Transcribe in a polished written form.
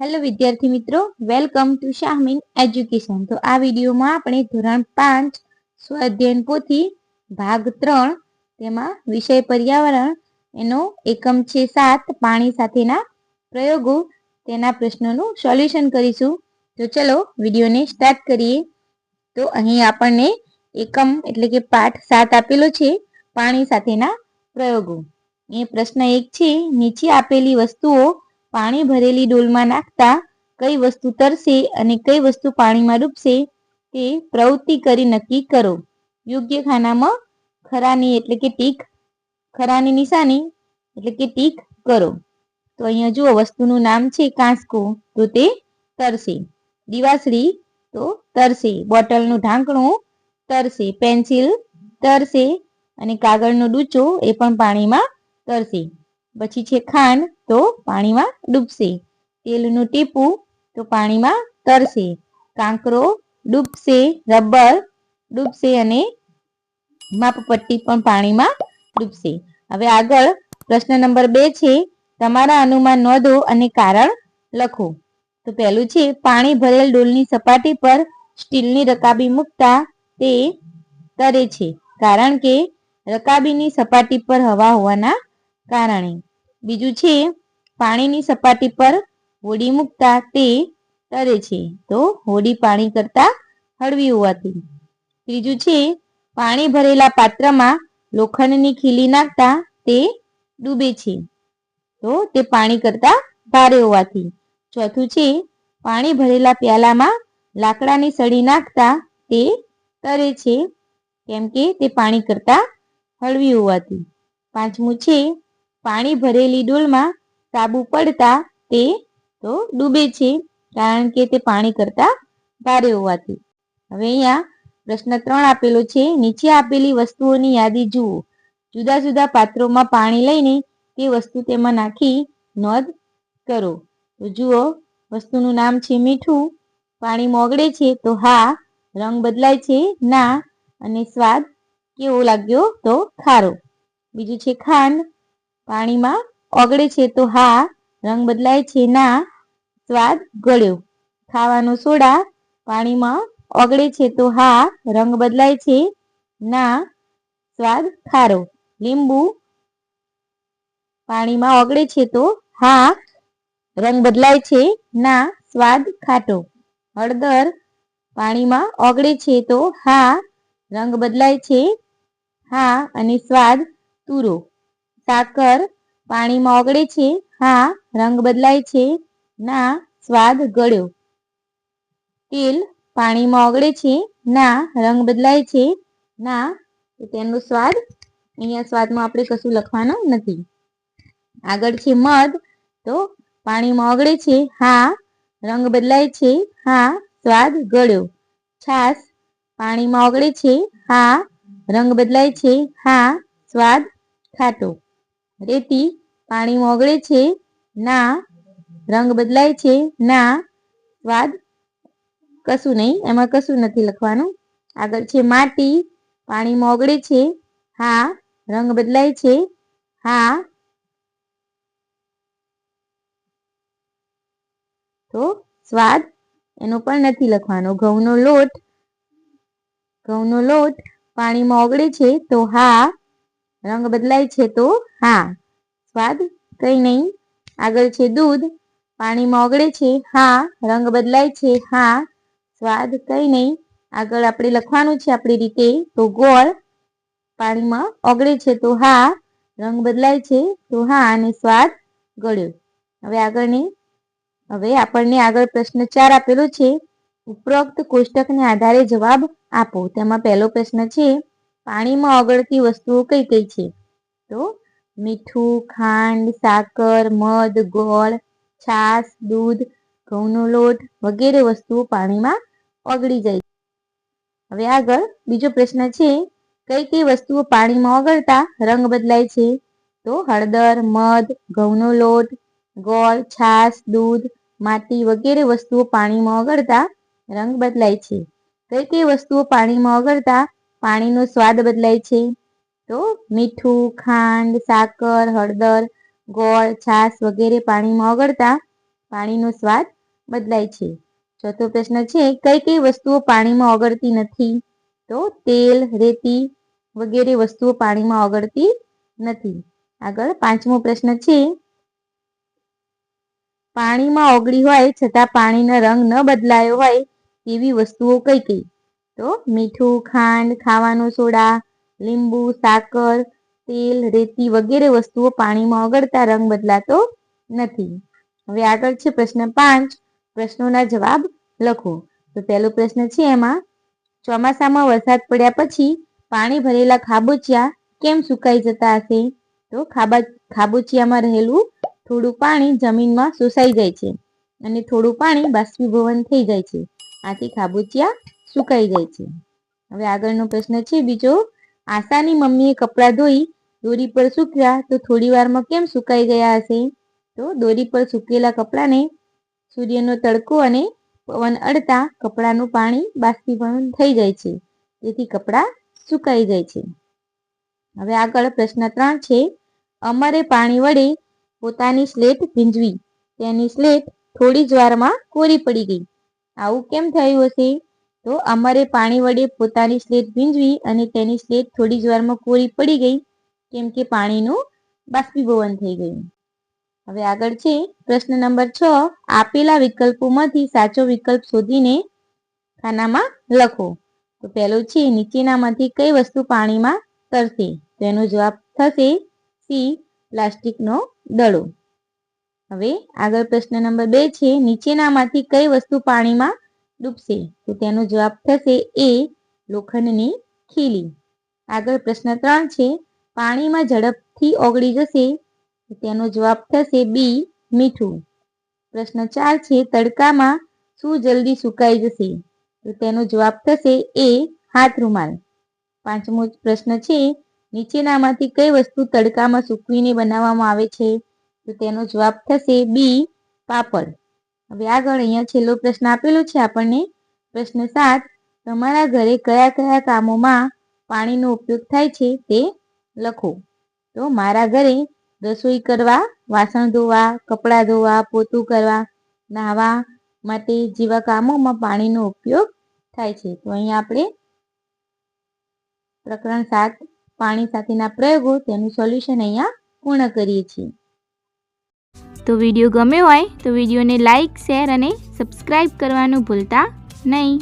Hello વિદ્યાર્થી મિત્રો, welcome to Shahmeen education. તો આ વિડીયોમાં આપણે ધોરણ 5 સ્વાધ્યાયન પોથી ભાગ 3 તેમાં વિષય પર્યાવરણ એનો એકમ છે 7 પાણી સાથેના પ્રયોગો તેના પ્રશ્નોનું સોલ્યુશન કરીશું. તો ચલો વિડીયોને સ્ટાર્ટ કરીએ. તો અહીં આપણને એકમ એટલે કે પાઠ 7 આપેલો છે પાણી સાથેના પ્રયોગો. એ પ્રશ્ન 1 છે, નીચે આપેલી વસ્તુઓ પાણી ભરેલી ડોલમાં નાખતા કઈ વસ્તુ તરશે અને કઈ વસ્તુ પાણીમાં ડૂબશે તે પ્રવૃત્તિ કરી નક્કી કરો. યોગ્ય ખાનામાં ખરાની એટલે કે ટીક, ખરાની નિશાની એટલે કે ટીક કરો. તો અહીંયા જુઓ, વસ્તુનું નામ છે કાંસકો, તો તે તરશે. દીવાસળી તો તરશે. બોટલનું ઢાંકણું તરશે. પેન્સિલ તરશે અને કાગળનો ડૂચો એ પણ પાણીમાં તરશે. પછી છે ખાંડ, તો પાણીમાં ડૂબશે. તેલનું ટીપું તો પાણીમાં તરશે. કાંકરો ડૂબશે. રબર ડૂબશે અને માપપટ્ટી પણ પાણીમાં ડૂબશે. હવે આગળ પ્રશ્ન નંબર 2 છે, તમારા અનુમાન નોંધો અને કારણ લખો. તો પહેલું છે, પાણી ભરેલ ડોલની સપાટી પર સ્ટીલની રકાબી મૂકતા તે તરે છે, કારણ કે રકાબીની સપાટી પર હવા હોવાના કારણે. બીજું છે, પાણીની સપાટી પર હોડી મૂકતા તે તરે છે, તો હોડી પાણી કરતા હળવી હોવાથી. ત્રીજું છે, પાણી ભરેલા પાત્રમાં લોખંડની ખીલી નાખતા તે ડૂબે છે, તો તે પાણી કરતા ભારે હોવાથી. ચોથું છે, પાણી ભરેલા પ્યાલામાં લાકડાની સળી નાખતા તે તરે છે, કેમ કે તે પાણી કરતા હળવી હોવાથી. પાંચમું છે, પાણી ભરેલી ડોલમાં સાબુ પડતા તે તો ડૂબે છે, કારણ કે તે પાણી કરતા ભારે હોવાથી. હવે અહીંયા પ્રશ્ન 3 આપેલો છે, નીચે આપેલી વસ્તુઓની યાદી જુઓ. જુદા જુદા પાત્રોમાં પાણી લઈને તે વસ્તુ તેમાં નાખી નોંધ કરો. તો જુઓ, વસ્તુનું નામ છે મીઠું. પાણીમાં ઓગળે છે તો હા, રંગ બદલાય છે ના, અને સ્વાદ કેવો લાગ્યો તો ખારો. બીજું છે ખાંડ. પાણીમાં ઓગળે છે તો હા, રંગ બદલાય છે ના, સ્વાદ ગળ્યો. ખાવાનો સોડા. પાણીમાં ઓગળે છે તો હા, રંગ બદલાય છે ના, સ્વાદ ખારો. લીંબુ. પાણીમાં ઓગળે છે તો હા, રંગ બદલાય છે ના, સ્વાદ ખાટો. હળદર. પાણીમાં ઓગળે છે તો હા, રંગ બદલાય છે હા, અને સ્વાદ તુરો. સાકર. પાણીમાં ઓગળે છે હા, રંગ બદલાય છે ના, સ્વાદ ગળ્યો. તેલ. પાણીમાં ઓગળે છે ના, રંગ બદલાય છે ના, તો તેનો સ્વાદ, અહીંયા સ્વાદમાં આપણે કશું લખવાનું નથી. આગળ છે મધ. તો પાણીમાં ઓગળે છે હા, રંગ બદલાય છે હા, સ્વાદ ગળ્યો. છાશ. પાણીમાં ઓગળે છે હા, રંગ બદલાય છે હા, સ્વાદ ખાટો. રેતી. પાણીમાં ઓગળે છે ના, રંગ બદલાય છે ના, સ્વાદ કશું નહીં, એમાં કશું નથી લખવાનું. આગળ છે માટી. પાણીમાં ઓગળે છે હા, રંગ બદલાય છે હા, તો સ્વાદ એનો પણ નથી લખવાનો. ઘઉંનો લોટ. ઘઉંનો લોટ. પાણીમાં ઓગળે છે તો હા, રંગ બદલાય છે તો હા, સ્વાદ કઈ નહીં. આગળ છે દૂધ. પાણીમાં ઓગળે છે હા, રંગ બદલાય છે હા, સ્વાદ કઈ નહીં. આગળ આપણે લખવાનું છે આપણી રીતે. તો ગોળ. પાણીમાં ઓગળે છે તો હા, રંગ બદલાય છે તો હા, અને સ્વાદ ગળ્યો. હવે આપણને આગળ પ્રશ્ન 4 આપેલો છે, ઉપરોક્ત કોષ્ટકને આધારે જવાબ આપો. તેમાં પહેલો પ્રશ્ન છે, પાણીમાં ઓગળતી વસ્તુઓ કઈ કઈ છે? તો મીઠું, ખાંડ, સાકર, મધ, ગોળ, છાશ, દૂધ, ઘઉંનો લોટ વગેરે વસ્તુઓ પાણીમાં ઓગળી જાય. હવે આગળ બીજો પ્રશ્ન છે, કઈ કઈ વસ્તુઓ પાણીમાં ઓગળતા રંગ બદલાય છે? તો હળદર, મધ, ઘઉંનો લોટ, ગોળ, છાશ, દૂધ, માટી વગેરે વસ્તુઓ પાણીમાં ઓગળતા રંગ બદલાય છે. કઈ કઈ વસ્તુઓ પાણીમાં ઓગળતા પાણીનો સ્વાદ બદલાય છે? તો મીઠું, ખાંડ, સાકર, હળદર, ગોળ, છાશ વગેરે પાણીમાં ઓગળતા પાણીનો સ્વાદ બદલાય છે. ચોથો પ્રશ્ન છે, કઈ કઈ વસ્તુઓ પાણીમાં ઓગળતી નથી? તો તેલ, રેતી વગેરે વસ્તુઓ પાણીમાં ઓગળતી નથી. આગળ પાંચમો પ્રશ્ન છે, પાણીમાં ઓગળી હોય છતાં પાણીનો રંગ ન બદલાયો હોય તેવી વસ્તુઓ કઈ કઈ? તો મીઠું, ખાંડ, ખાવાનો સોડા, લીંબુ, સાકર, તેલ, રેતી વગેરે વસ્તુઓ પાણીમાં ઓગળતા રંગ બદલાતો નથી. હવે આગળ છે પ્રશ્ન 5. પ્રશ્નોના જવાબ લખો. તો પહેલો પ્રશ્ન છે એમાં, ચોમાસામાં વરસાદ પડ્યા પછી પાણી ભરેલા ખાબોચિયા કેમ સુકાઈ જતા હશે? તો ખાબોચિયામાં રહેલું થોડું પાણી જમીનમાં શોષાઈ જાય છે અને થોડું પાણી બાષ્પીભવન થઈ જાય છે. આથી ખાબોચિયા સુકાઈ જાય છે. હવે આગળનો પ્રશ્ન છે બીજો, આશાની મમ્મીએ કપડાં ધોઈ દોરી પર સૂક્યા તો થોડી વારમાં કેમ સુકાઈ ગયા હશે? તો દોરી પર સૂકેલા કપડાને સૂર્યનો તડકો અને પવન અડતા કપડાનું પાણી બાષ્પીભવન થઈ જાય છે, તેથી કપડાં સુકાઈ જાય છે. હવે આગળ પ્રશ્ન 3 છે, અમરે પાણી વડે પોતાની સ્લેટ ભીંજવી, તેની સ્લેટ થોડી જ વારમાં કોરી પડી ગઈ. આવું કેમ થયું હશે? તો અમરે પાણી વડે પોતાની સ્લેટ ભીંજવી અને તેની સ્લેટ થોડી જ વારમાં કોરી પડી ગઈ, કેમ કે પાણીનું બાષ્પીભવન થઈ ગયું. હવે આગળ છે પ્રશ્ન નંબર 6. આપેલા વિકલ્પોમાંથી સાચો વિકલ્પ શોધીને ખાનામાં લખો. તો પહેલો છે, નીચેનામાંથી કઈ વસ્તુ પાણીમાં તરશે? તો એનો જવાબ થશે સી, પ્લાસ્ટિકનો દડો. હવે આગળ પ્રશ્ન નંબર 2 છે, નીચેનામાંથી કઈ વસ્તુ પાણીમાં ડૂબશે? તો તેનો જવાબ થશે એ, લોખંડની ખીલી. આગળ પ્રશ્ન 3 છે, પાણીમાં ઝડપથી ઓગળી જશે? તો તેનો જવાબ થશે બી, મીઠું. પ્રશ્ન 4 છે, તડકામાં શું જલ્દી સુકાઈ જશે? તો તેનો જવાબ થશે એ, હાથ રૂમાલ. પાંચમો પ્રશ્ન છે, નીચેનામાંથી કઈ વસ્તુ તડકામાં સૂકવીને બનાવવામાં આવે છે? તો તેનો જવાબ થશે બી, પાપડ. હવે આગળ અહીંયા છેલ્લો પ્રશ્ન આપેલો છે આપણને, પ્રશ્ન 7. તમારા ઘરે કયા કયા કામોમાં પાણીનો ઉપયોગ થાય છે તે લખો. તો મારા ઘરે રસોઈ કરવા, વાસણ ધોવા, કપડાં ધોવા, પોતું કરવા, નાહવા માટે જેવા કામોમાં પાણીનો ઉપયોગ થાય છે. તો અહીંયા આપણે પ્રકરણ 7 પાણી સાથેના પ્રયોગો તેનું સોલ્યુશન અહીંયા પૂર્ણ કરીએ છીએ. તો વિડીયો ગમ્યો હોય તો વિડીયોને લાઈક, શેર અને સબસ્ક્રાઈબ કરવાનું ભૂલતા નહીં.